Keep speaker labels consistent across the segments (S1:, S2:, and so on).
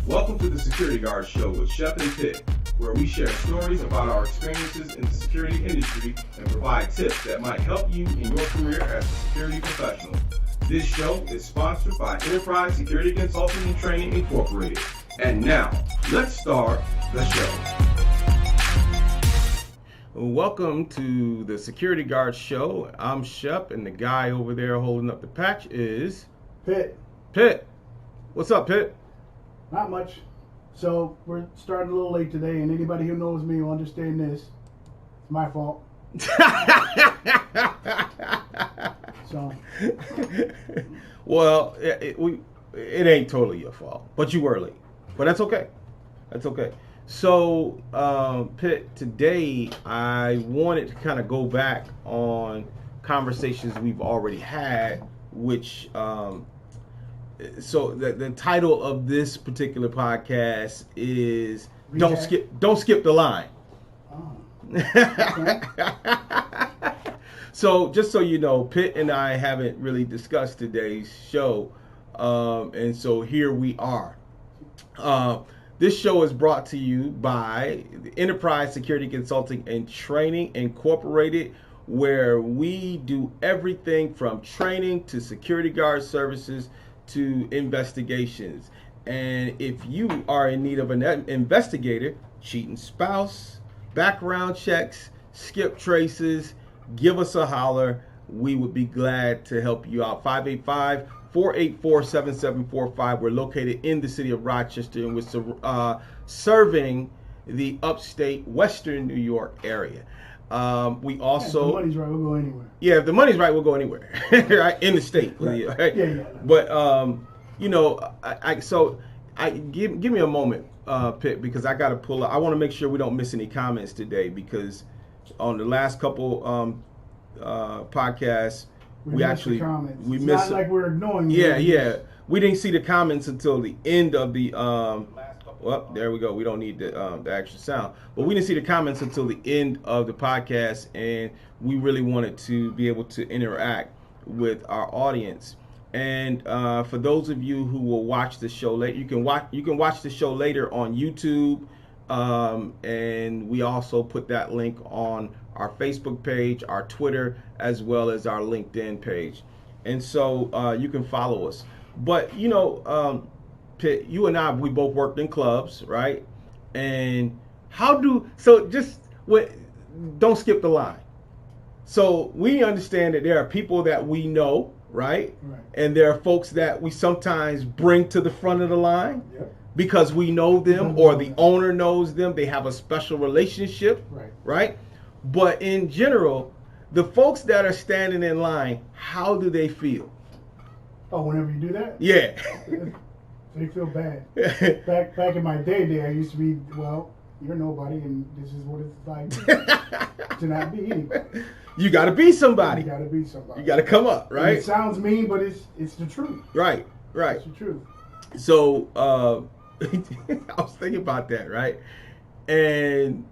S1: Welcome to the Security Guard Show with Shep and Pitt, where we share stories about our experiences in the security industry and provide tips that might help you in your career as a security professional. This show is sponsored by Enterprise Security Consulting and Training Incorporated. And now, let's start the show. Welcome to the Security Guard Show. I'm Shep, and the guy over there holding up the patch is...
S2: Pitt.
S1: Pitt. What's up, Pitt?
S2: Not much. So we're starting a little late today, and anybody who knows me will understand this. It's my fault. So.
S1: Well, it ain't totally your fault, but you were late. But that's okay. That's okay. So, Pitt, today I wanted to kind of go back on conversations we've already had, which, so the title of this particular podcast is Don't Skip the Line.
S2: Oh. Okay.
S1: So, just so you know, Pitt and I haven't really discussed today's show, and so here we are. This show is brought to you by the Enterprise Security Consulting and Training Incorporated, where we do everything from training to security guard services to investigations. And if you are in need of an investigator, cheating spouse, background checks, skip traces, give us a holler. We would be glad to help you out. 585-484-7745. We're located in the city of Rochester, and we're serving the upstate Western New York area. We also...
S2: If the money's right, we'll go anywhere.
S1: Yeah, if the money's right, we'll go anywhere. Right? In the state.
S2: Right.
S1: Right?
S2: Yeah.
S1: But, you know, give me a moment, Pitt, because I got to pull up. I want to make sure we don't miss any comments today, because on the last couple podcasts, we
S2: missed
S1: missed.
S2: Not like we're ignoring you.
S1: Yeah. We didn't see the comments until the end of the. Well, there we go. We don't need the extra sound, but we didn't see the comments until the end of the podcast, and we really wanted to be able to interact with our audience. And for those of you who will watch the show later, you can watch the show later on YouTube, and we also put that link on our Facebook page, our Twitter, as well as our LinkedIn page. And so you can follow us. But, you know, Pitt, you and I, we both worked in clubs, right? And don't skip the line. So we understand that there are people that we know, right? And there are folks that we sometimes bring to the front of the line.
S2: Yep.
S1: Because we know them, or the owner knows them. They have a special relationship, right? But in general, the folks that are standing in line, how do they feel?
S2: Oh, whenever you do that?
S1: Yeah.
S2: They feel bad. Back in my day, I used to be, well, you're nobody, and this is what it's like to not be anybody.
S1: You got to be somebody.
S2: You got to be somebody.
S1: You got to come up, right?
S2: And it sounds mean, but it's the truth.
S1: Right.
S2: It's the truth.
S1: So I was thinking about that, right? And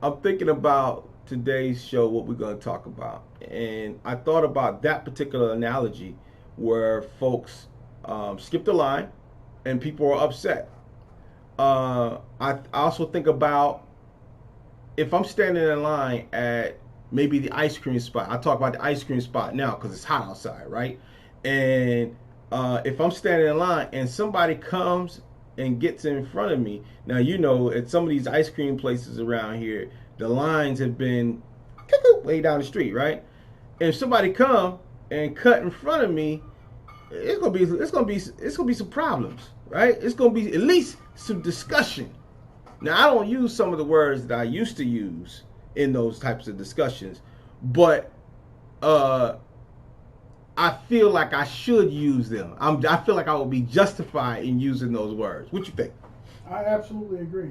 S1: I'm thinking about today's show, what we're going to talk about. And I thought about that particular analogy where folks skip the line and people are upset. I also think about if I'm standing in line at maybe the ice cream spot. I talk about the ice cream spot now because it's hot outside, right? And if I'm standing in line and somebody comes and gets in front of me, now you know at some of these ice cream places around here, the lines have been way down the street, right? And if somebody come and cut in front of me, it's gonna be some problems, right? It's gonna be at least some discussion. Now I don't use some of the words that I used to use in those types of discussions, but I feel like I should use them. I feel like I would be justified in using those words. What you think?
S2: I absolutely agree.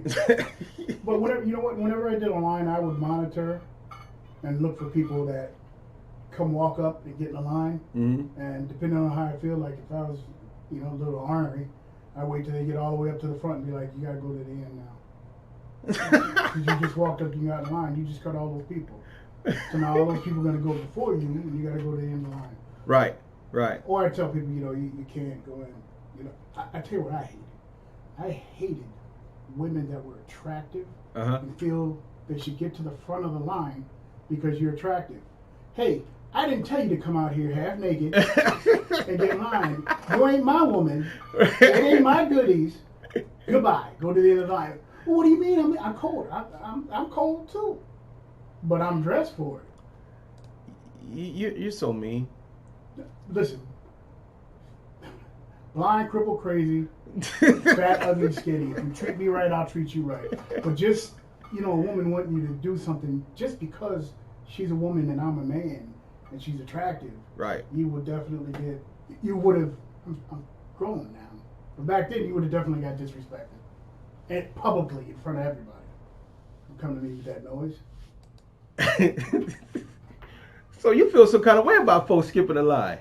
S2: But whenever I did online, I would monitor and look for people that come walk up and get in the line.
S1: Mm-hmm.
S2: And depending on how I feel, like if I was, a little ornery, I wait till they get all the way up to the front and be like, you gotta go to the end now. Because you just walked up and you got in line. You just cut all those people. So now all those people are going to go before you, and you got to go to the end of the line.
S1: Right, right.
S2: Or I tell people, you can't go in. I tell you what I hate. I hated women that were attractive
S1: Uh-huh.
S2: and feel they should get to the front of the line because you're attractive. Hey, I didn't tell you to come out here half naked and get in line. You ain't my woman. It ain't my goodies. Goodbye. Go to the end of the line. Well, what do you mean? I'm cold. I'm cold too, but I'm dressed for it.
S1: You're so mean.
S2: Listen, blind, crippled, crazy, fat, ugly, skinny. If you treat me right, I'll treat you right. But just, a woman wanting you to do something just because she's a woman and I'm a man and she's attractive.
S1: Right.
S2: You would definitely you would have, I'm grown now. But back then, you would have definitely got disrespected. And publicly, in front of everybody. Come to me with that noise.
S1: So you feel some kind of way about folks skipping the line?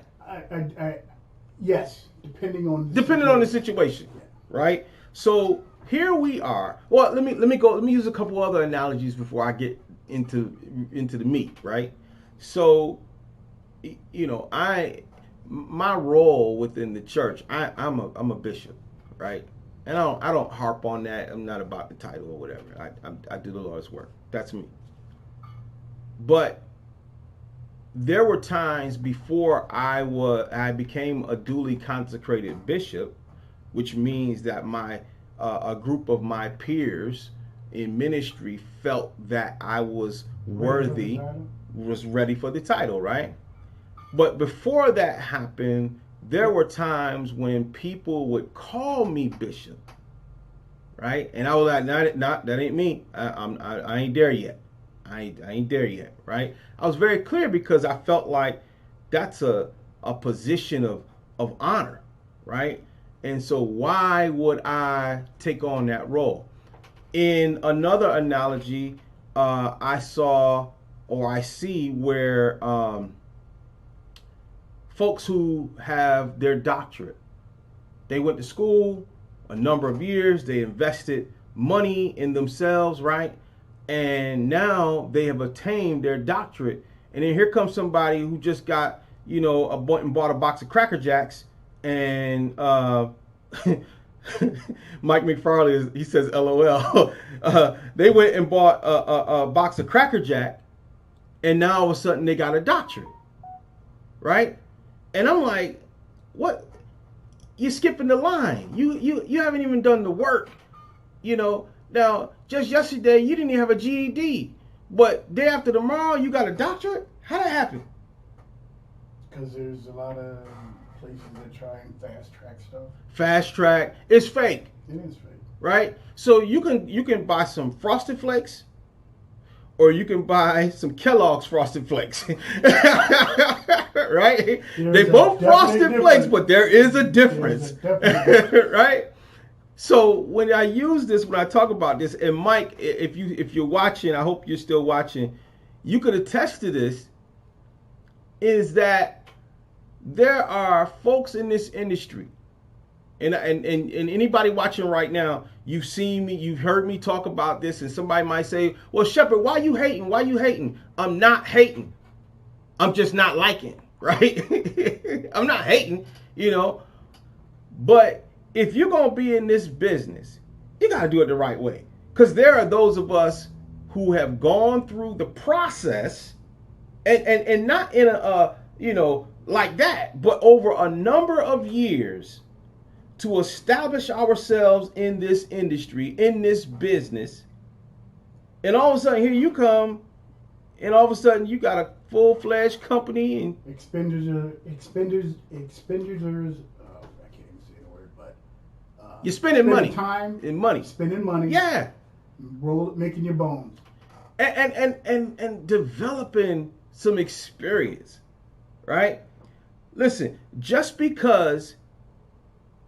S2: Yes, depending on
S1: the situation,
S2: yeah.
S1: Right? So here we are. Well, let me use a couple other analogies before I get into the meat, right? So, my role within the church, I'm a bishop, right? And I don't harp on that. I'm not about the title or whatever. I do the Lord's work. That's me. But there were times before I became a duly consecrated bishop, which means that a group of my peers in ministry felt that I was worthy, was ready for the title, right? But before that happened, there were times when people would call me bishop, right? And I was like, that ain't me. I ain't there yet. I ain't there yet, right? I was very clear because I felt like that's a position of honor, right? And so why would I take on that role? In another analogy, I see where folks who have their doctorate, they went to school a number of years, they invested money in themselves, right? And now they have attained their doctorate. And then here comes somebody who just got, bought a box of Cracker Jacks. And Mike McFarley, he says, LOL. They went and bought a box of Cracker Jack. And now all of a sudden they got a doctorate. Right? And I'm like, what? You're skipping the line. You haven't even done the work, Now, just yesterday, you didn't even have a GED. But day after tomorrow, you got a doctorate? How'd that happen?
S2: Because there's a lot of places that try and fast track stuff.
S1: Fast track. It's fake.
S2: It is fake.
S1: Right? So you can buy some Frosted Flakes, or you can buy some Kellogg's Frosted Flakes. Right? They both Frosted Flakes, but there is a difference. Right? So when I use this, when I talk about this, and Mike, if you're watching, I hope you're still watching, you could attest to this, is that there are folks in this industry, and anybody watching right now, you've seen me, you've heard me talk about this, and somebody might say, well, Shepherd, why you hating? Why you hating? I'm not hating. I'm just not liking, right? I'm not hating, but if you're going to be in this business, you got to do it the right way. Because there are those of us who have gone through the process and not in like that, but over a number of years to establish ourselves in this industry, in this business. And all of a sudden, here you come, and all of a sudden, you got a full-fledged company. And
S2: expenditures.
S1: You're spending money.
S2: Time
S1: and money.
S2: Spending money.
S1: Yeah.
S2: Making your bones.
S1: And developing some experience, right? Listen, just because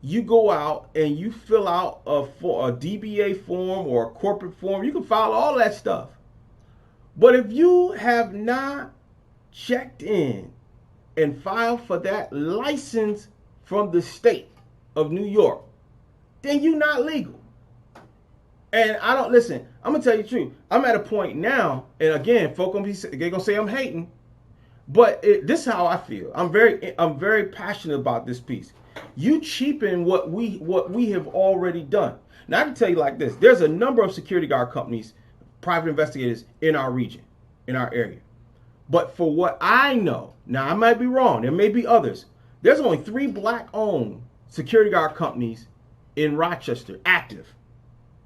S1: you go out and you fill out for a DBA form or a corporate form, you can file all that stuff. But if you have not checked in and filed for that license from the state of New York, then you're not legal. And I'm gonna tell you the truth. I'm at a point now, and again, folk they're gonna say I'm hating, But this is how I feel. I'm very passionate about this piece. You cheapen what we have already done. Now I can tell you like this: there's a number of security guard companies, private investigators in our region, in our area. But for what I know, now I might be wrong. There may be others. There's only 3 black-owned security guard companies in Rochester active.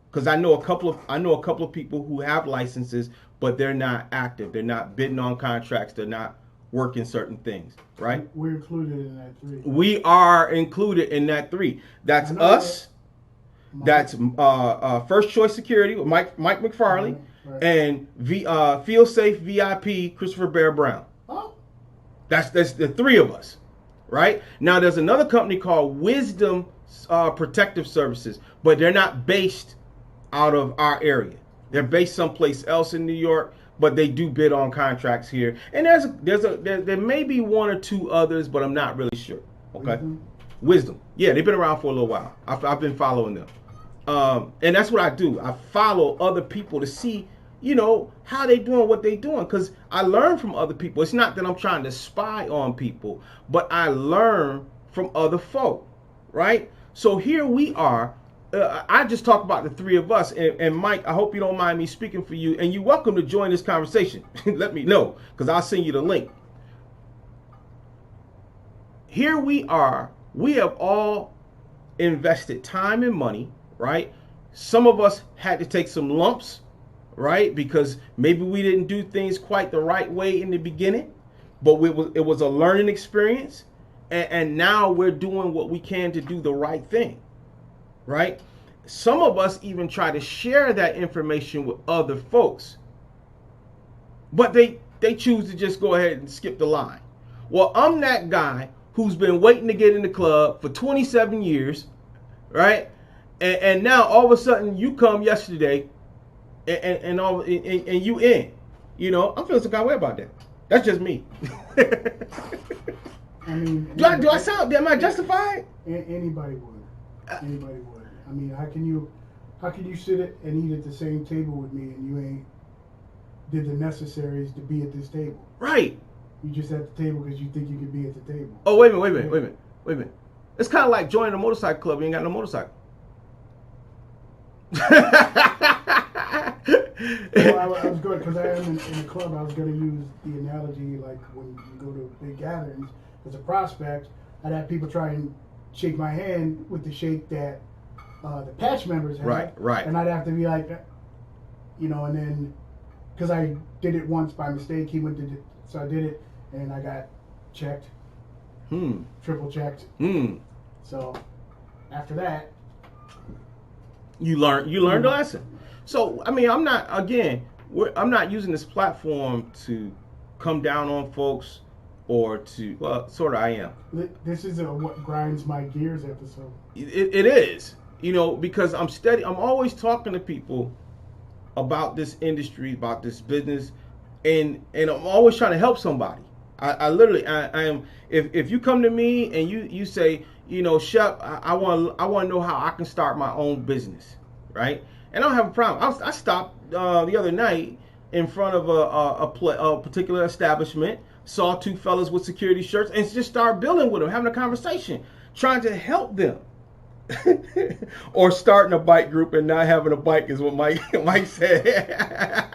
S1: Because I know a couple of people who have licenses, but they're not active. They're not bidding on contracts. They're not working certain things, right?
S2: We're included in that 3.
S1: We are included in that 3. That's us. That's First Choice Security with Mike McFarley, right. And Feel Safe VIP Christopher Bear Brown.
S2: Oh.
S1: That's the 3 of us, right? Now there's another company called Wisdom Protective Services, but they're not based out of our area. They're based someplace else in New York, but they do bid on contracts here. And there may be 1 or 2 others, but I'm not really sure. Okay, Wisdom. Yeah, they've been around for a little while. I've been following them, and that's what I do. I follow other people to see, how they doing what they doing, because I learn from other people. It's not that I'm trying to spy on people, but I learn from other folk, right? So here we are. I just talked about the 3 of us, and Mike, I hope you don't mind me speaking for you, and you're welcome to join this conversation. Let me know, because I'll send you the link. Here we are. We have all invested time and money, right? Some of us had to take some lumps, right? Because maybe we didn't do things quite the right way in the beginning, but it was a learning experience, and now we're doing what we can to do the right thing. Right? Some of us even try to share that information with other folks, but they choose to just go ahead and skip the line. Well, I'm that guy who's been waiting to get in the club for 27 years, right? And now all of a sudden you come yesterday and you in. I'm feeling some kind of way about that. That's just me.
S2: I mean,
S1: am I justified?
S2: Anybody would. Anybody would. I mean, how can you sit and eat at the same table with me and you ain't did the necessaries to be at this table?
S1: Right.
S2: You just at the table because you think you could be at the table.
S1: Oh, wait a minute. It's kind of like joining a motorcycle club. You ain't got no motorcycle.
S2: Well, I was going, because I am in a club, I was going to use the analogy like when you go to big gatherings as a prospect, I'd have people try and shake my hand with the shake that the patch members have.
S1: Right.
S2: And I'd have to be like, and then, because I did it once by mistake, he went to it, so I did it, and I got checked. Triple checked. So, after that.
S1: You learned the lesson. So, I mean, I'm not using this platform to come down on folks or to, well, sort of I am.
S2: This is a what grinds my gears episode.
S1: It is, because I'm always talking to people about this industry, about this business, and I'm always trying to help somebody. I literally am. If you come to me and you say, Shep, I want to know how I can start my own business, right? And I don't have a problem. I stopped the other night in front of a particular establishment, saw 2 fellas with security shirts, and just started building with them, having a conversation, trying to help them. Or starting a bike group and not having a bike is what Mike said.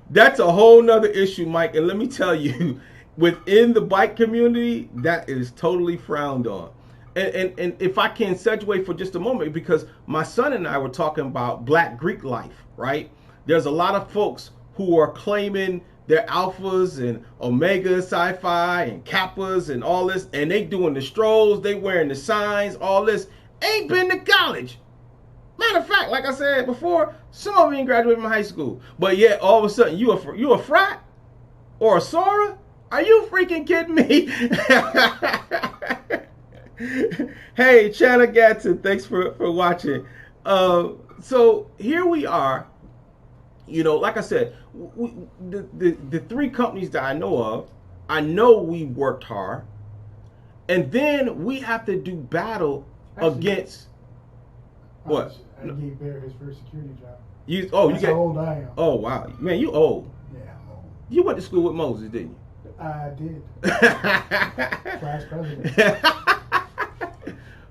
S1: That's a whole nother issue, Mike. And let me tell you, within the bike community, that is totally frowned on. And if I can segue for just a moment, because my son and I were talking about Black Greek life, right? There's a lot of folks who are claiming they're alphas and omega sci-fi and kappas and all this, and they doing the strolls, they wearing the signs, all this. Ain't been to college. Matter of fact, like I said before, some of them ain't graduated from high school. But yet, all of a sudden, you a frat or a Sora? Are you freaking kidding me? Hey, Chana Gatson, thanks for watching. So here we are. Like I said, the 3 companies that I know of, I know we worked hard, and then we have to do battle against what?
S2: I gave Bear his first security job.
S1: That's
S2: how old I am.
S1: Oh wow, man, you old.
S2: Yeah, I'm old.
S1: You went to school with Moses, didn't you?
S2: I did. Class president.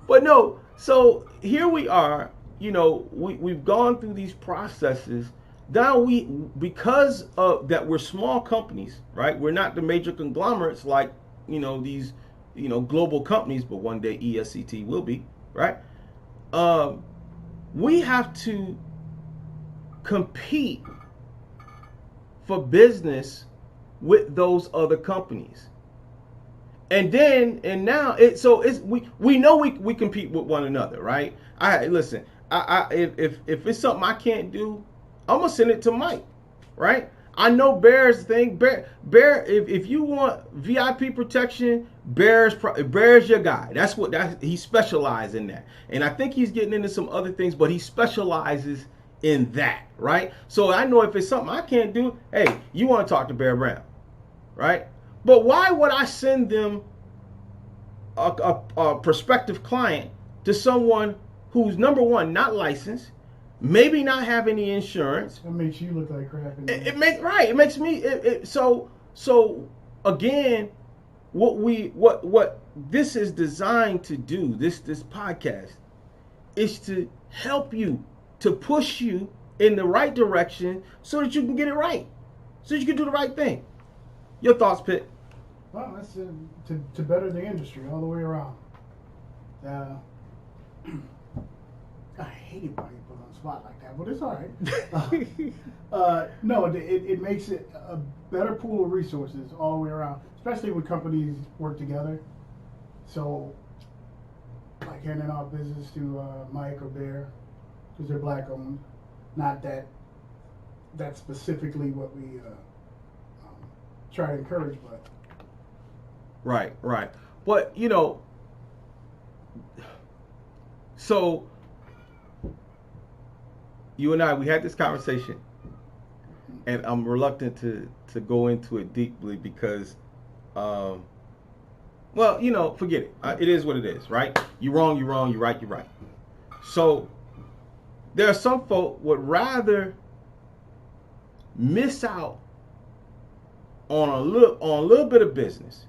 S1: But no, so here we are. You know, we've gone through these processes. Now because of that, we're small companies, right? We're not the major conglomerates like, you know, these, you know, global companies, but one day ESCT will be, right? We have to compete for business with those other companies. And now we know we compete with one another, right? Listen, if it's something I can't do, I'm gonna send it to Mike, right? I know Bear's thing. Bear, if you want VIP protection, Bear's your guy. He specializes in that. And I think he's getting into some other things, but he specializes in that, right? So I know if it's something I can't do, hey, you want to talk to Bear Brown, right? But why would I send them a prospective client to someone who's, number one, not licensed, maybe not have any insurance?
S2: That makes you look like crap.
S1: It makes me. So again, what this is designed to do, this podcast, is to help you, to push you in the right direction so that you can get it right, so you can do the right thing. Your thoughts, Pitt?
S2: Well, that's to better the industry all the way around. I hate it when you put on the spot like that, but it's all right. No, it makes it a better pool of resources all the way around, especially when companies work together. So, like handing off business to Mike or Bear, because they're black owned. Not that that's specifically what we try to encourage, but.
S1: Right. But, you know, so you and I, we had this conversation, and I'm reluctant to go into it deeply because, well, you know, forget it. It is what it is, right? You're wrong, you're right, you're right. So there are some folk would rather miss out on a little bit of business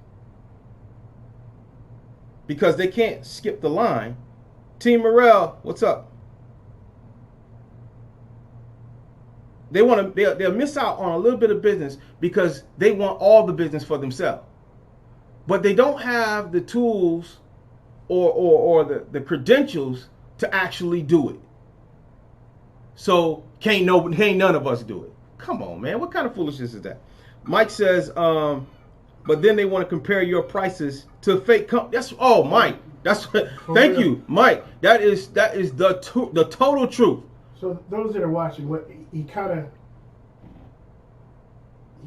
S1: because they can't skip the line. Team Morrell, what's up? They'll miss out on a little bit of business because they want all the business for themselves. But they don't have the tools or the credentials to actually do it. So can't none of us do it. Come on, man. What kind of foolishness is that? Mike says, but then they want to compare your prices to fake companies. Mike. That's what. Thank you, Mike. That is the total truth.
S2: So those that are watching, what he kind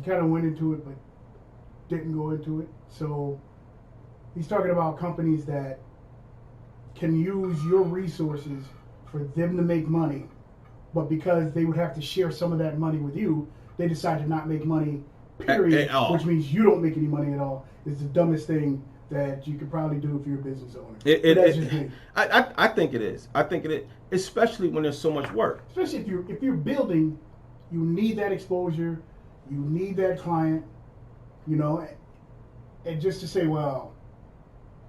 S2: of went into it, but didn't go into it. So he's talking about companies that can use your resources for them to make money, but because they would have to share some of that money with you, they decide to not make money. Period. Which means you don't make any money at all. It's the dumbest thing that you could probably do if you're a business owner. That's just me.
S1: I think it is. I think it is, especially when there's so much work.
S2: Especially if you're building, you need that exposure, you need that client, you know, and just to say, well,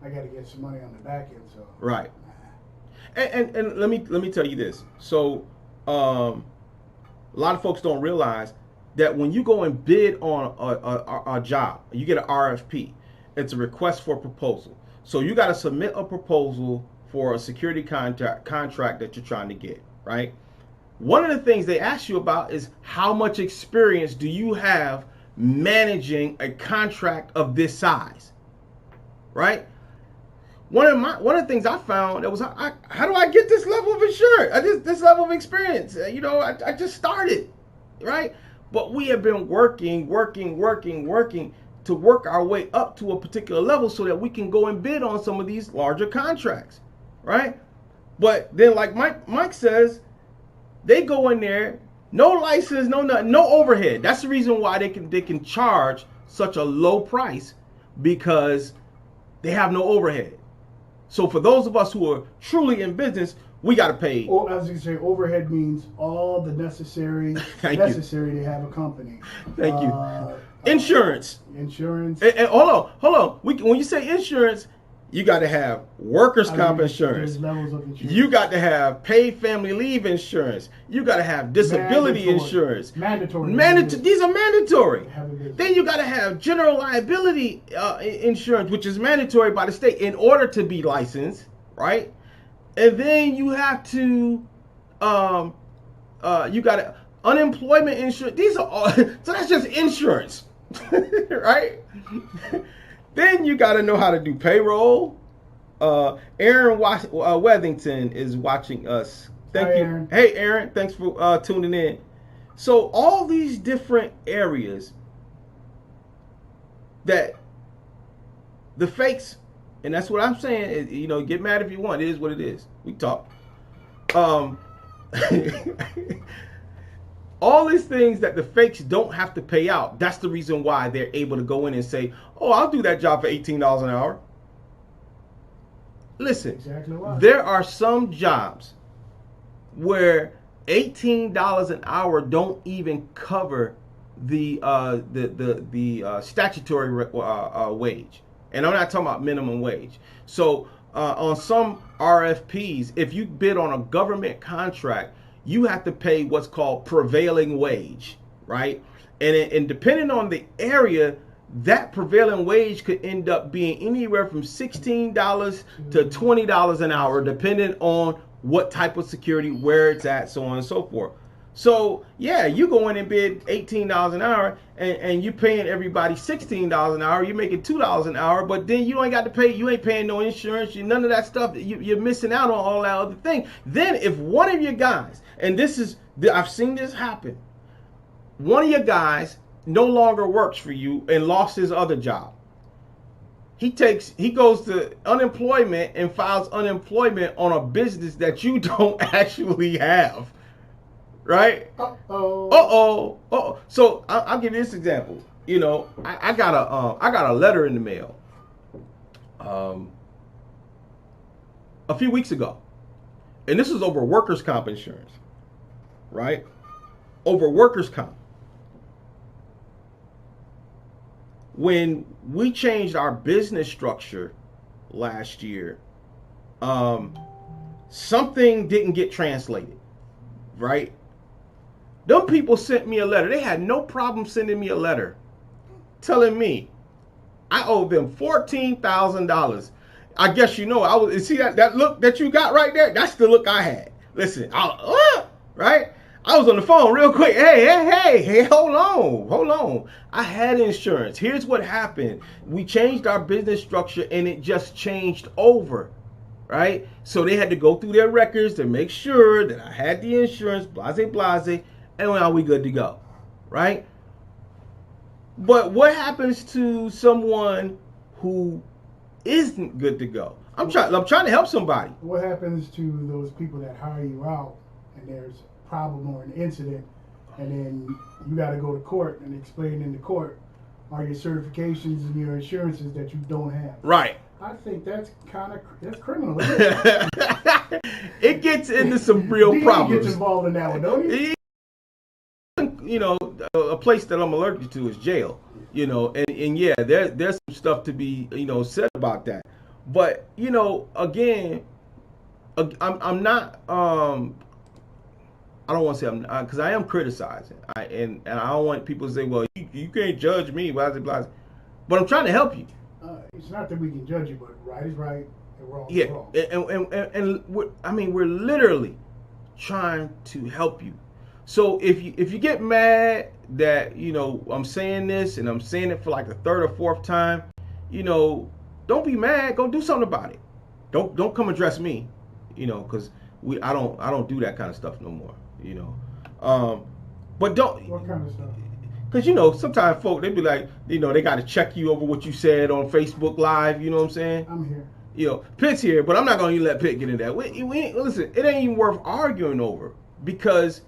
S2: I got to get some money on the back end. So
S1: right. And let me tell you this. So a lot of folks don't realize that when you go and bid on a job, you get an RFP. It's a request for proposal. So you got to submit a proposal for a security contract that you're trying to get, right? One of the things they ask you about is how much experience do you have managing a contract of this size, right? One of the things I found that was how do I get this level of insurance? This level of experience? You know, I just started, right? But we have been working to work our way up to a particular level so that we can go and bid on some of these larger contracts, right? But then, like Mike says, they go in there, no license, no nothing, no overhead. That's the reason why they can charge such a low price, because they have no overhead. So for those of us who are truly in business, we got to pay.
S2: Or as you say, overhead means all the necessary to have a company.
S1: Thank you. Insurance.
S2: Insurance.
S1: And hold on. When you say insurance, you got to have workers' comp insurance.
S2: There's levels of insurance.
S1: You got to have paid family leave insurance. You got to have disability insurance.
S2: Mandatory.
S1: These are mandatory. Then you got to have general liability insurance, which is mandatory by the state in order to be licensed, right? And then you have to, you got to unemployment insurance. These are all. So that's just insurance, right? Then you got to know how to do payroll. Aaron Wethington is watching us. Thank you.
S2: Aaron.
S1: Hey, Aaron. Thanks for tuning in. So all these different areas that the fakes, and that's what I'm saying, you know, get mad if you want. It is what it is. We talk. All these things that the fakes don't have to pay out, that's the reason why they're able to go in and say, oh, I'll do that job for $18 an hour. Listen,
S2: exactly right.
S1: There are some jobs where $18 an hour don't even cover the statutory wage. And I'm not talking about minimum wage. So on some RFPs, if you bid on a government contract, you have to pay what's called prevailing wage, right? And depending on the area, that prevailing wage could end up being anywhere from $16 to $20 an hour, depending on what type of security, where it's at, so on and so forth. So yeah, you go in and bid $18 an hour, and you paying everybody $16 an hour. You're making $2 an hour, but then you ain't got to pay. You ain't paying no insurance. None of that stuff. You're missing out on all that other thing. Then if one of your guys, and I've seen this happen, one of your guys no longer works for you and lost his other job. He goes to unemployment and files unemployment on a business that you don't actually have. Right? Uh-oh. So I'll give you this example. You know, I got a letter in the mail a few weeks ago. And this is over workers' comp insurance. Right? Over workers' comp. When we changed our business structure last year, something didn't get translated. Right? Them people sent me a letter. They had no problem sending me a letter telling me I owe them $14,000. I guess you know, see that look that you got right there? That's the look I had. Listen, right? I was on the phone real quick. Hey, hold on. I had insurance. Here's what happened. We changed our business structure and it just changed over. Right? So they had to go through their records to make sure that I had the insurance, blase. And now we good to go, right? But what happens to someone who isn't good to go? I'm trying to help somebody.
S2: What happens to those people that hire you out and there's a problem or an incident, and then you got to go to court and explain in the court are your certifications and your insurances that you don't have?
S1: Right.
S2: I think that's criminal.
S1: It gets into some real problems.
S2: Gets involved in that one, don't he?
S1: You know, a place that I'm allergic to is jail. You know, and yeah, there's some stuff to be, you know, said about that. But you know, again, I'm not. I don't want to say I'm, because I am criticizing. And I don't want people to say, well, you can't judge me, blah blah. But I'm trying to help you.
S2: It's not that we can judge you, but right is right and wrong
S1: is
S2: wrong.
S1: And we're literally trying to help you. So if you get mad that, you know, I'm saying this and I'm saying it for like the third or fourth time, you know, don't be mad. Go do something about it. Don't come address me, you know, because I don't do that kind of stuff no more, you know. But don't.
S2: What kind of stuff?
S1: Because, you know, sometimes folk, they be like, you know, they got to check you over what you said on Facebook Live. You know what I'm saying?
S2: I'm here.
S1: You know, Pitt's here, but I'm not going to let Pitt get in that. Listen, it ain't even worth arguing over, because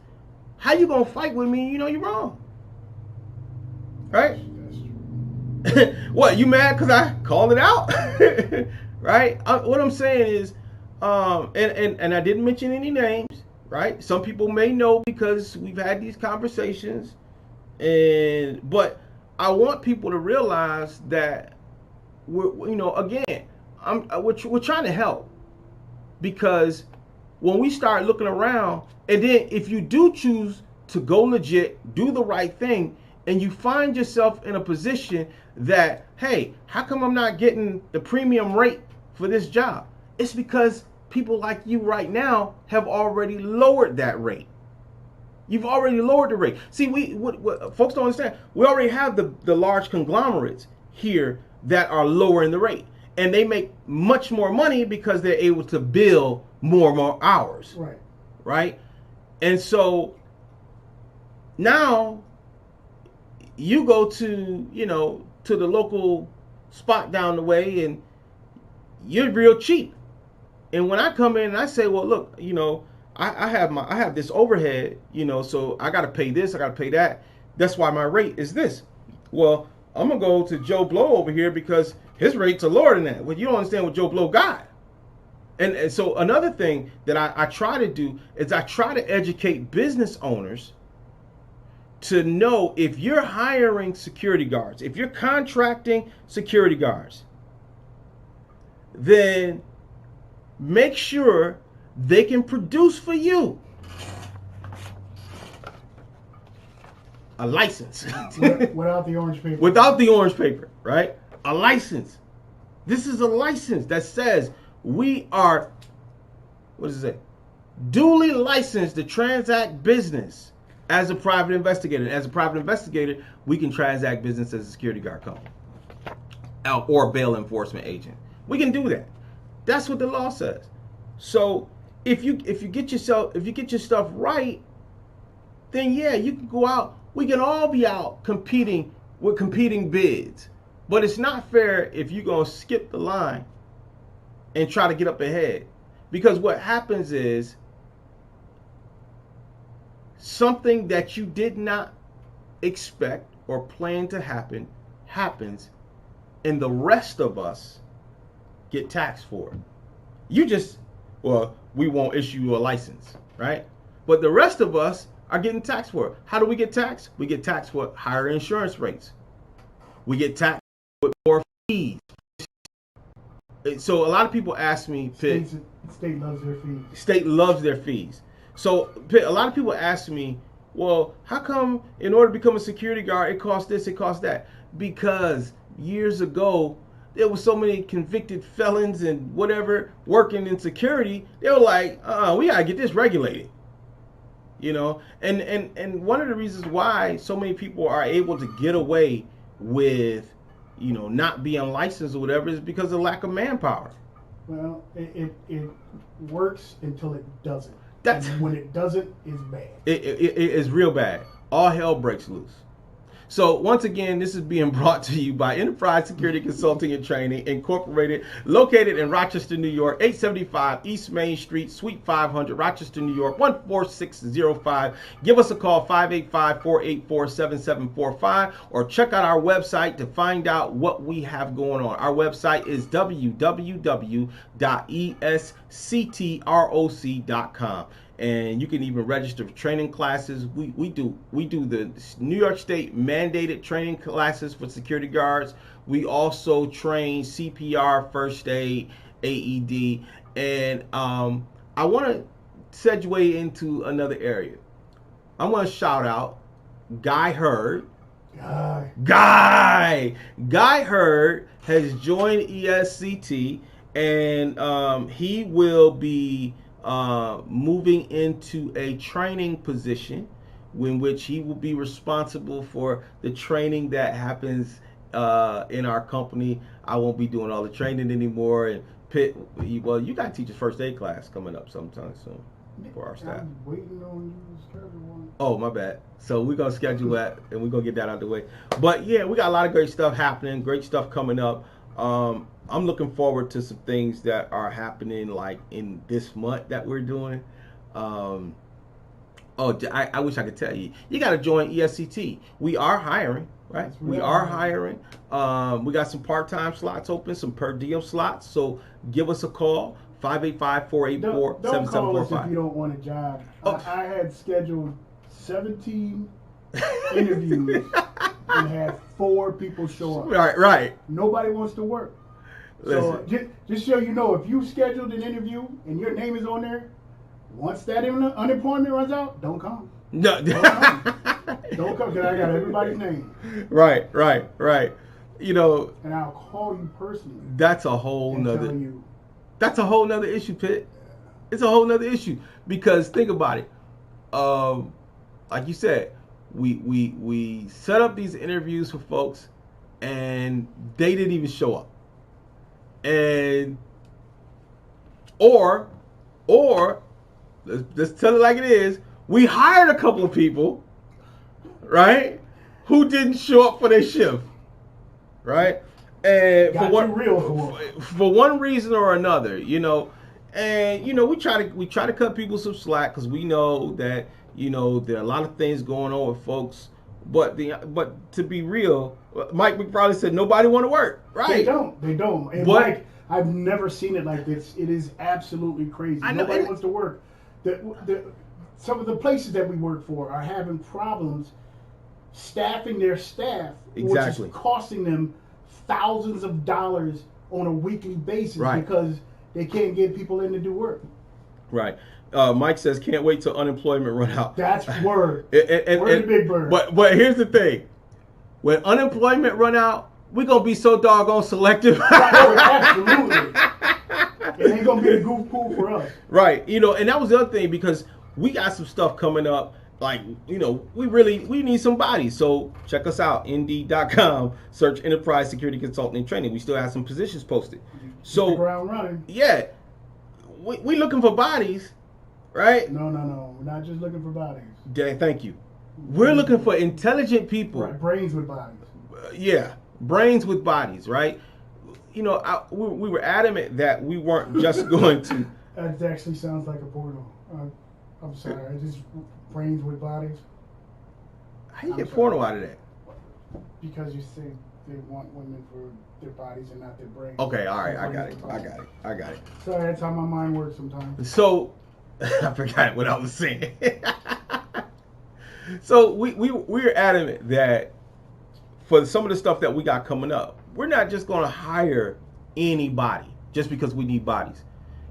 S1: how you going to fight with me? You know you're wrong. Right?
S2: That's true.
S1: What, you mad because I called it out? Right? What I'm saying is, and I didn't mention any names, right? Some people may know because we've had these conversations. But I want people to realize that again, we're trying to help, because when we start looking around, and then if you do choose to go legit, do the right thing, and you find yourself in a position that, hey, how come I'm not getting the premium rate for this job? It's because people like you right now have already lowered that rate. You've already lowered the rate. See, what folks don't understand, we already have the large conglomerates here that are lowering the rate. And they make much more money because they're able to bill more hours.
S2: Right.
S1: Right? And so now you go to the local spot down the way, and you're real cheap. And when I come in and I say, well, look, I have this overhead, so I got to pay this, I got to pay that. That's why my rate is this. Well, I'm going to go to Joe Blow over here because his rates are lower than that. Well, you don't understand what Joe Blow got. And so another thing that I try to do is I try to educate business owners to know, if you're hiring security guards, if you're contracting security guards, then make sure they can produce for you a license.
S2: Without the orange paper.
S1: Without the orange paper, right? A license. This is a license that says we are, what does it say? Duly licensed to transact business as a private investigator. And as a private investigator, we can transact business as a security guard company or bail enforcement agent. We can do that. That's what the law says. So if you get your stuff right, then yeah, you can go out. We can all be out competing with competing bids. But it's not fair if you're going to skip the line and try to get up ahead. Because what happens is something that you did not expect or plan to happen happens, and the rest of us get taxed for it. We won't issue you a license, right? But the rest of us are getting taxed for it. How do we get taxed? We get taxed for higher insurance rates. We get taxed with more fees. So a lot of people ask me, Pitt,
S2: state loves their fees.
S1: State loves their fees. So Pitt, a lot of people ask me, well, how come in order to become a security guard, it costs this, it costs that? Because years ago, there were so many convicted felons and whatever working in security. They were like, we gotta get this regulated. And one of the reasons why so many people are able to get away with, not being licensed or whatever, is because of lack of manpower.
S2: Well, it works until it doesn't. And when it doesn't, it's bad.
S1: It is real bad. All hell breaks loose. So once again, this is being brought to you by Enterprise Security Consulting and Training Incorporated, located in Rochester, New York, 875 East Main Street, Suite 500, Rochester, New York, 14605. Give us a call, 585-484-7745, or check out our website to find out what we have going on. Our website is www.esctroc.com. And you can even register for training classes. We do the New York State mandated training classes for security guards. We also train CPR, first aid, AED, and I want to segue into another area. I want to shout out Guy Hurd. Guy Hurd has joined ESCT, and he will be moving into a training position in which he will be responsible for the training that happens in our company. I won't be doing all the training anymore. And Pitt, you got to teach a first aid class coming up sometime soon for our staff.
S2: I'm waiting on you to schedule one.
S1: Oh, my bad. So we're going to schedule that, and we're going to get that out of the way. But yeah, we got a lot of great stuff happening, great stuff coming up. I'm looking forward to some things that are happening like in this month that we're doing. I wish I could tell you. You got to join ESCT. We are hiring, right? We are hiring. We got some part-time slots open, some per diem slots. So give us a call, 585-484-7745.
S2: Don't call us if you don't want a job. I had scheduled 17 interviews and had 4 people show up.
S1: Right.
S2: Nobody wants to work.
S1: Listen.
S2: So just so you know, if you scheduled an interview and your name is on there, once that unemployment runs out, don't come.
S1: No.
S2: Don't come. Don't come, because I got everybody's name.
S1: Right. You know.
S2: And I'll call you personally.
S1: That's a whole nother. That's a whole nother issue, Pitt. It's a whole nother issue, because think about it. Like you said, we set up these interviews for folks, and they didn't even show up. And or let's tell it like it is. We hired a couple of people, right, who didn't show up for their shift, right? And for one reason or another, you know, and you know, we try to cut people some slack, because we know that, you know, there are a lot of things going on with folks. But to be real, Mike McFarlane said nobody want to work, right?
S2: They don't. And Mike, I've never seen it like this. It is absolutely crazy. Nobody wants to work. Some of the places that we work for are having problems staffing their staff,
S1: exactly,
S2: which is costing them thousands of dollars on a weekly basis,
S1: right,
S2: because they can't get people in to do work.
S1: Right. Mike says, can't wait till unemployment run out.
S2: That's word.
S1: and
S2: the big bird.
S1: But here's the thing. When unemployment run out, we're going to be so doggone selective.
S2: Absolutely. It ain't going to be a goof pool for us.
S1: Right. You know, and that was the other thing, because we got some stuff coming up. Like, you know, we need some bodies. So check us out, Indeed.com. Search Enterprise Security Consultant and Training. We still have some positions posted. So,
S2: ground running.
S1: Yeah. We looking for bodies. Right?
S2: No. We're not just looking for bodies.
S1: Thank you. We're looking for intelligent people.
S2: Right. Brains with bodies.
S1: Yeah. Brains with bodies, right? You know, we were adamant that we weren't just going to...
S2: That actually sounds like a porno. I'm sorry. Brains with bodies.
S1: How you get porno out of that?
S2: Because you say they want women for their bodies and not their brains.
S1: Okay, all right. I got it.
S2: Sorry, that's how my mind works sometimes.
S1: So... I forgot what I was saying. So we're adamant that for some of the stuff that we got coming up, we're not just going to hire anybody just because we need bodies.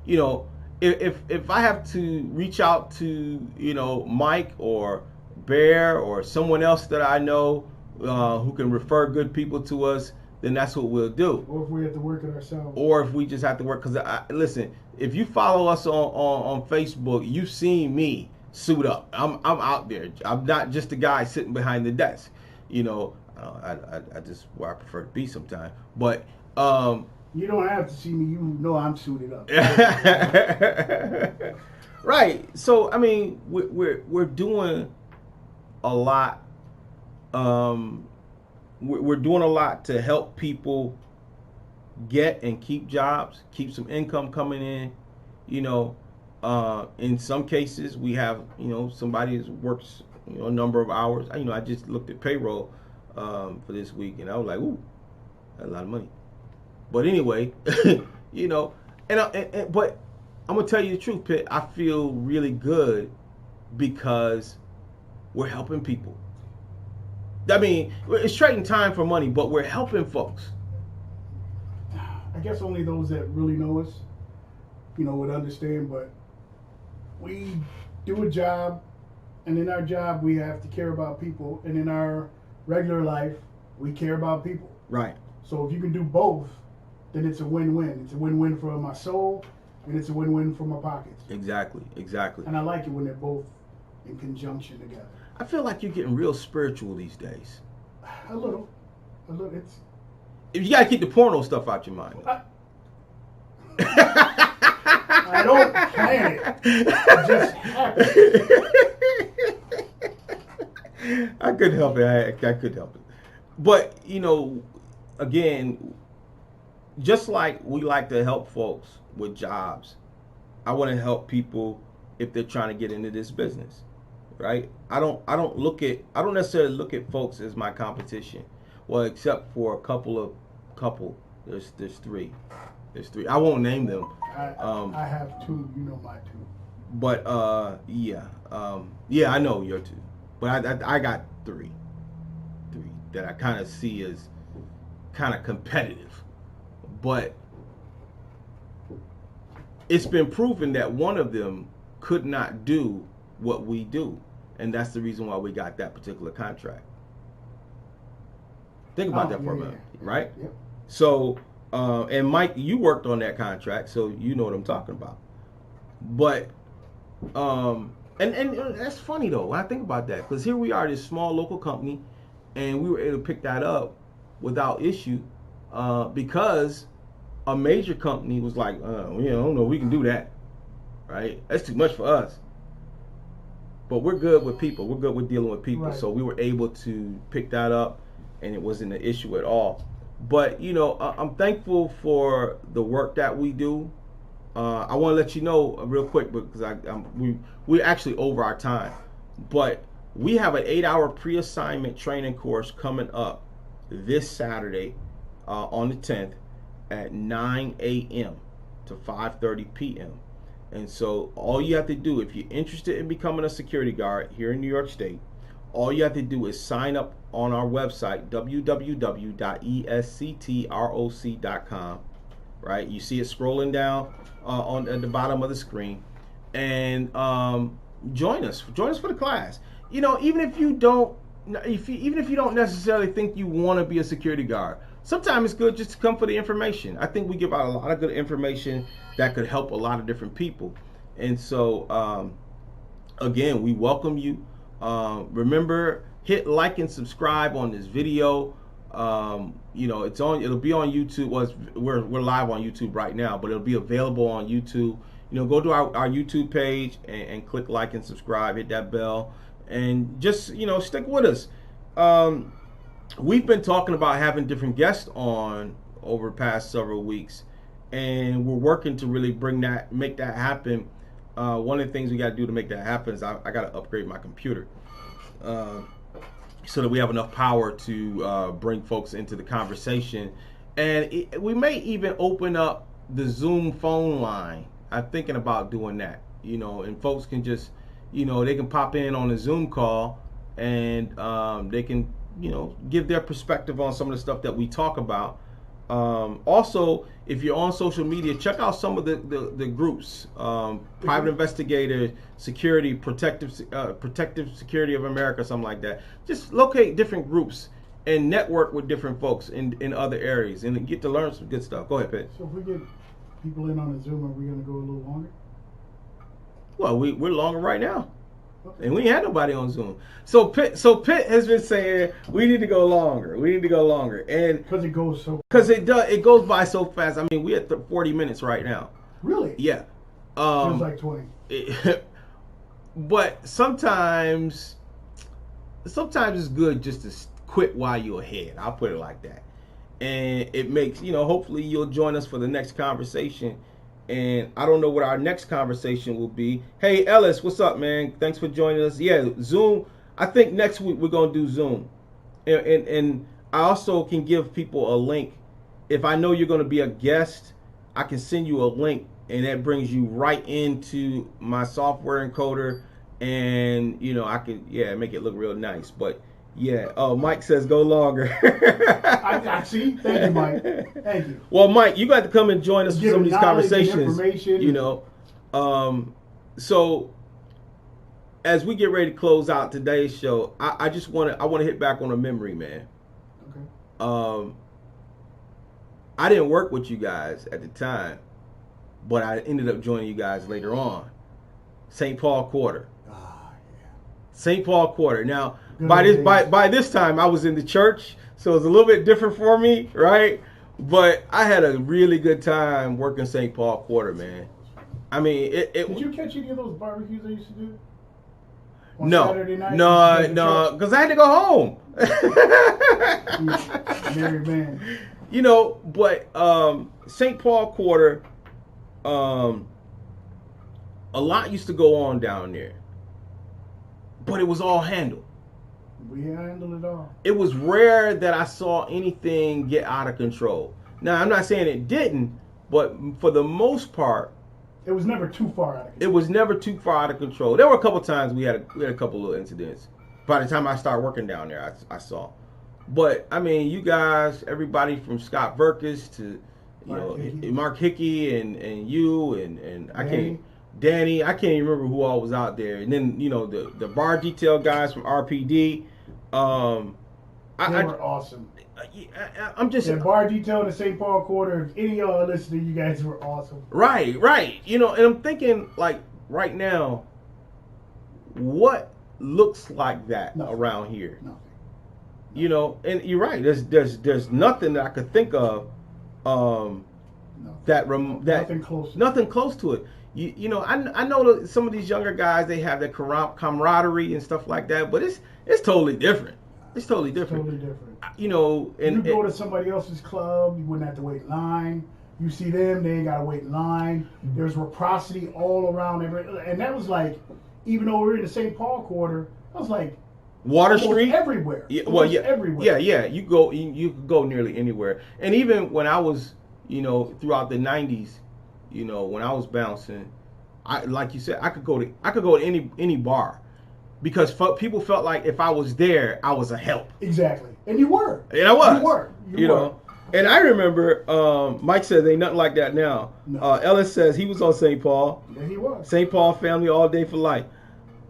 S1: You know, if I have to reach out to, you know, Mike or Bear or someone else that I know who can refer good people to us, then that's what we'll do.
S2: Or if we have to work it ourselves.
S1: Or if we just have to work, because listen, if you follow us on Facebook, you've seen me suit up. I'm out there. I'm not just a guy sitting behind the desk. You know, I just where I prefer to be sometimes. But
S2: you don't have to see me. You know I'm suited up.
S1: Right. So I mean, we're doing a lot. We're doing a lot to help people get and keep jobs, keep some income coming in. You know, in some cases we have, you know, somebody that works, you know, a number of hours. You know, I just looked at payroll for this week, and I was like, ooh, that's a lot of money. But anyway, you know, but I'm gonna tell you the truth, Pitt. I feel really good because we're helping people. I mean, it's trading time for money, but we're helping folks.
S2: I guess only those that really know us, you know, would understand. But we do a job, and in our job, we have to care about people. And in our regular life, we care about people.
S1: Right.
S2: So if you can do both, then it's a win-win. It's a win-win for my soul, and it's a win-win for my pockets.
S1: Exactly.
S2: And I like it when they're both in conjunction together.
S1: I feel like you're getting real spiritual these days.
S2: A little. It's.
S1: If you gotta keep the porno stuff out your mind.
S2: I don't plan it. It just happens.
S1: I couldn't help it. I couldn't help it. But you know, again, just like we like to help folks with jobs, I want to help people if they're trying to get into this business. Right? I don't necessarily look at folks as my competition. Well, except for a couple. There's three. I won't name them.
S2: I have two. You know my two.
S1: But yeah, I know your two. But I got three that I kind of see as kind of competitive. But it's been proven that one of them could not do what we do. And that's the reason why we got that particular contract. Think about that for a minute, right?
S2: Yep.
S1: So, and Mike, you worked on that contract, so you know what I'm talking about. But, and that's funny though when I think about that, because here we are, this small local company, and we were able to pick that up without issue, because a major company was like, I don't know, we can do that, right? That's too much for us. But we're good with people. We're good with dealing with people.
S2: Right.
S1: So we were able to pick that up, and it wasn't an issue at all. But, I'm thankful for the work that we do. I want to let you know real quick, because we're actually over our time. But we have an 8-hour pre-assignment training course coming up this Saturday on the 10th at 9 a.m. to 5:30 p.m. And so all you have to do, if you're interested in becoming a security guard here in New York State, all you have to do is sign up on our website, www.esctroc.com. Right? You see it scrolling down at the bottom of the screen. And join us. Join us for the class. Even if you don't necessarily think you want to be a security guard, sometimes it's good just to come for the information. I think we give out a lot of good information that could help a lot of different people. And so, again, we welcome you. Remember, hit like and subscribe on this video. It'll be on YouTube. Well, we're live on YouTube right now, but it'll be available on YouTube. Go to our YouTube page and click like and subscribe, hit that bell, and just, stick with us. We've been talking about having different guests on over the past several weeks, and we're working to really make that happen. One of the things we got to do to make that happen is I got to upgrade my computer so that we have enough power to bring folks into the conversation. And we may even open up the Zoom phone line. I'm thinking about doing that, and folks can just, they can pop in on a Zoom call, and they can, give their perspective on some of the stuff that we talk about. Also, if you're on social media, check out some of the groups, Private Investigator Security, Protective Security of America, something like that. Just locate different groups and network with different folks in other areas and get to learn some good stuff. Go ahead, Pitt.
S2: So if we get people in on the Zoom, are we going to go a little longer?
S1: Well, we're longer right now.
S2: Okay.
S1: And we ain't had nobody on Zoom. So Pitt has been saying we need to go longer. And
S2: because it goes so.
S1: Because it goes by so fast. I mean, we're at 40 minutes right now.
S2: Really?
S1: Yeah.
S2: Feels like 20.
S1: But sometimes it's good just to quit while you're ahead. I'll put it like that. And it makes, hopefully you'll join us for the next conversation. And I don't know what our next conversation will be. Hey, Ellis, what's up, man? Thanks for joining us. Yeah, Zoom. I think next week we're going to do Zoom. And I also can give people a link. If I know you're going to be a guest, I can send you a link, and that brings you right into my software encoder. And, I can, make it look real nice. But, Mike says go longer.
S2: I see. Thank you, Mike. Thank you.
S1: Well, Mike, you got to come and join us for some of these conversations. So as we get ready to close out today's show, I want to hit back on a memory, man.
S2: Okay.
S1: I didn't work with you guys at the time, but I ended up joining you guys later on. St. Paul Quarter. St. Paul Quarter. Now, by this time, I was in the church, so it was a little bit different for me, right? But I had a really good time working St. Paul Quarter, man. I mean,
S2: Did you catch any of those barbecues I used to do?
S1: Saturday night? No, because I had to go home.
S2: Married man.
S1: But St. Paul Quarter, a lot used to go on down there. But it was all handled.
S2: We handled it all.
S1: It was rare that I saw anything get out of control. Now, I'm not saying it didn't, but for the most part,
S2: it was never too far out of control.
S1: It was never too far out of control. There were a couple times we had a couple little incidents. By the time I started working down there, I saw. But I mean, you guys, everybody from Scott Verkus to Mark Hickey and you and I can't Danny, I can't even remember who all was out there. And then the bar detail guys from RPD.
S2: They were awesome.
S1: I'm just
S2: bar detail in the St. Paul quarter. If any of y'all are listening, you guys were awesome.
S1: Right. And I'm thinking like right now, what looks like that around here?
S2: Nothing.
S1: And you're right. There's nothing that I could think of nothing close to it. I know that some of these younger guys, they have that camaraderie and stuff like that, but it's totally different. It's totally different. And
S2: you go to somebody else's club, you wouldn't have to wait in line. You see them, they ain't gotta wait in line. There's reciprocity all around and that was like, even though we were in the St. Paul quarter, that was like
S1: Water Street
S2: everywhere.
S1: Yeah,
S2: everywhere.
S1: Yeah. You could go nearly anywhere. And even when I was, throughout the '90s, when I was bouncing, like you said, I could go to any bar, because people felt like if I was there, I was a help.
S2: Exactly, and you were.
S1: And I was.
S2: You were.
S1: And I remember Mike says ain't nothing like that now. No. Ellis says he was on St. Paul.
S2: Yeah, he was.
S1: St. Paul family all day for life.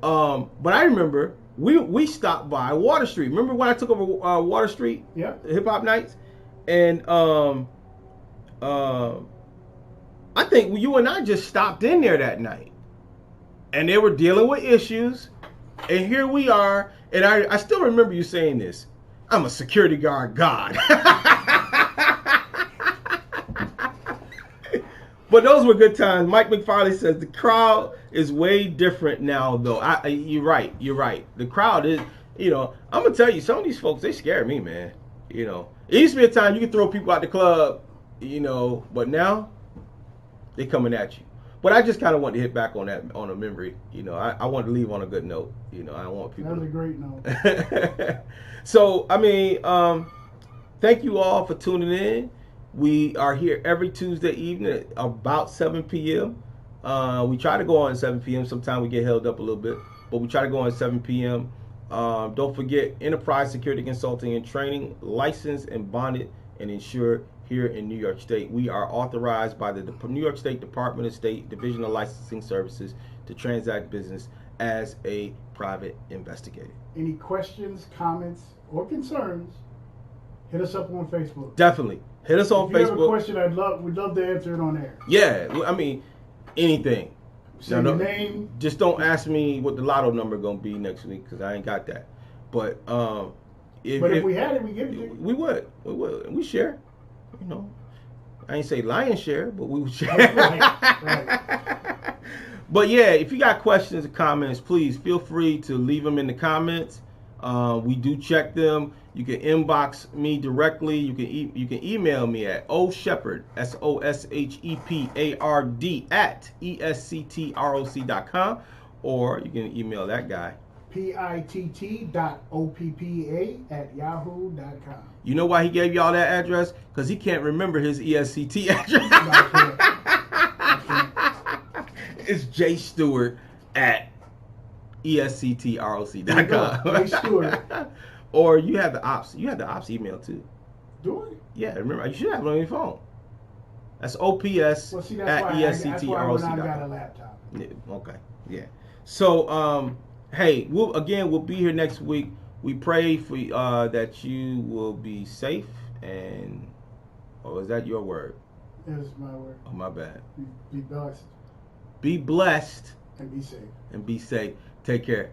S1: But I remember we stopped by Water Street. Remember when I took over Water Street?
S2: Yeah.
S1: Hip Hop Nights? And I think you and I just stopped in there that night. And they were dealing with issues. And here we are. And I still remember you saying this. I'm a security guard god. But those were good times. Mike McFarley says the crowd is way different now, though. You're right. The crowd is, I'm going to tell you, some of these folks, they scare me, man. It used to be a time you could throw people out the club, but now they coming at you. But I just kind of want to hit back on that, on a memory. I want to leave on a good note. I want people.
S2: That was a great note.
S1: So, thank you all for tuning in. We are here every Tuesday evening at about 7 p.m. We try to go on at 7 p.m. Sometimes we get held up a little bit, but we try to go on at 7 p.m. Don't forget, Enterprise Security Consulting and Training, licensed and bonded and insured here in New York State. We are authorized by the New York State Department of State Division of Licensing Services to transact business as a private investigator.
S2: Any questions, comments, or concerns, hit us up on Facebook.
S1: Definitely. Hit us on Facebook.
S2: If you have a question, we'd love to answer it on air.
S1: Yeah, anything.
S2: Say your name.
S1: Just don't ask me what the lotto number gonna be next week, because I ain't got that. But if
S2: we had it, we give it to you.
S1: We would. We share. I ain't say lion's share, but we would share.
S2: Right.
S1: But yeah, if you got questions or comments, please feel free to leave them in the comments. We do check them. You can inbox me directly. You can email me at oshepard, SOSHEPARD @ESCTROC.com, or you can email that guy.
S2: PITT.OPPA@yahoo.com.
S1: You know why he gave y'all that address? Because he can't remember his ESCT address. It's J Stewart at ESCTROC.com.
S2: J Stewart.
S1: Or you have the ops. You have the ops email too.
S2: Do I?
S1: Yeah, remember, you should have it on your phone. That's OPS
S2: at
S1: ESCTROC.com.
S2: That's why I got a laptop.
S1: Yeah, okay. Yeah. So, hey, we'll be here next week. We pray for that you will be safe and. Oh, is that your word?
S2: It is my word.
S1: Oh, my bad.
S2: Be blessed.
S1: Be blessed.
S2: And be safe.
S1: And be safe. Take care.